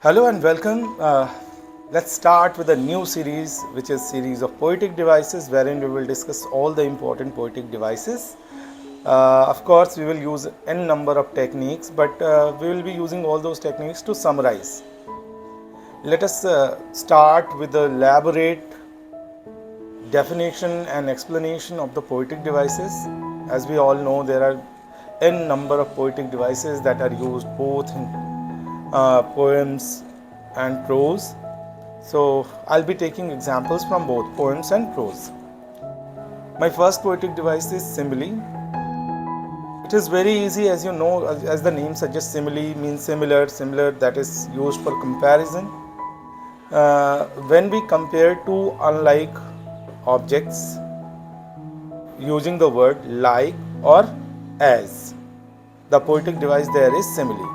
Hello and welcome. Let's start with a new series, which is series of poetic devices, wherein we will discuss all the important poetic devices. Of course, we will use n number of techniques, but we will be using all those techniques to summarize. Let us start with the elaborate definition and explanation of the poetic devices. As we all know, there are n number of poetic devices that are used both in poems and prose. So I'll be taking examples from both poems and prose. My first poetic device is simile. It is very easy, as you know, as the name suggests. Simile means similar that is used for comparison. When we compare two unlike objects using the word like or as, the poetic device there is simile.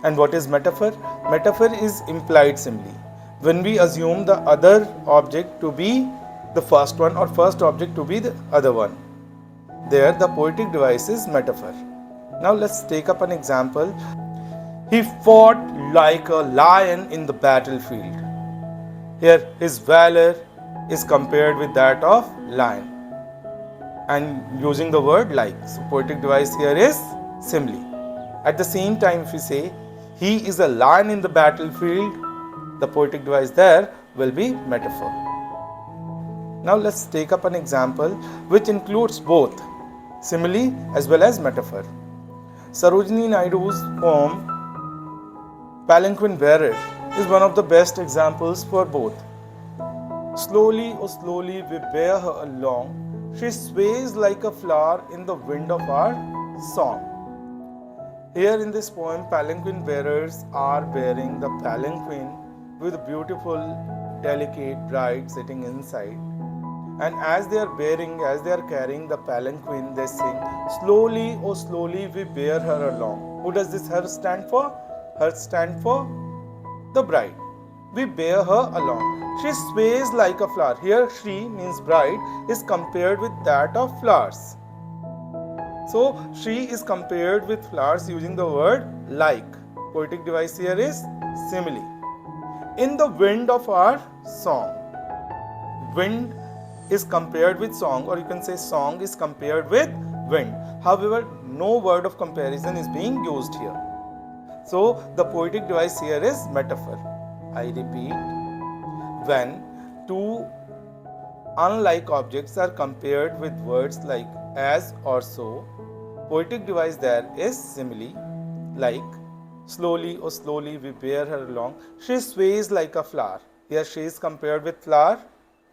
And what is metaphor? Metaphor is implied simile. When we assume the other object to be the first one or first object to be the other one, there the poetic device is metaphor. Now let's take up an example. He fought like a lion in the battlefield. Here his valor is compared with that of lion and using the word like. So poetic device here is simile. At the same time, if we say he is a lion in the battlefield, the poetic device there will be metaphor. Now let's take up an example which includes both simile as well as metaphor. Sarojini Naidu's poem Palanquin Bearer is one of the best examples for both. Slowly, oh slowly we bear her along, she sways like a flower in the wind of our song. Here in this poem, palanquin bearers are bearing the palanquin with a beautiful, delicate bride sitting inside. And as they are carrying the palanquin, they sing, slowly, oh slowly we bear her along. Who does this her stand for? Her stand for the bride. We bear her along. She sways like a flower. Here, she means bride is compared with that of flowers. So, she is compared with flowers using the word like. Poetic device here is simile. In the wind of our song. Wind is compared with song, or you can say song is compared with wind. However, no word of comparison is being used here. So, the poetic device here is metaphor. I repeat, when two unlike objects are compared with words like as or so, poetic device there is simile, like slowly, oh slowly we bear her along, she sways like a flower. Here she is compared with flower,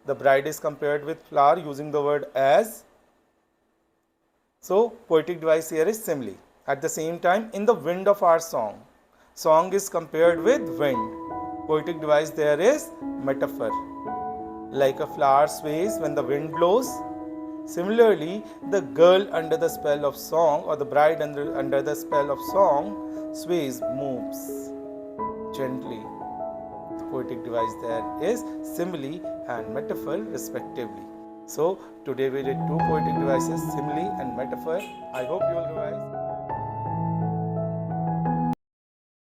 the bride is compared with flower using the word as. So poetic device here is simile. At the same time, in the wind of our song, song is compared with wind. Poetic device there is metaphor. Like a flower sways when the wind blows. Similarly, the girl under the spell of song, or the bride under the spell of song, sways, moves gently. The poetic device there is simile and metaphor respectively. So, today we did two poetic devices, simile and metaphor. I hope you will revise.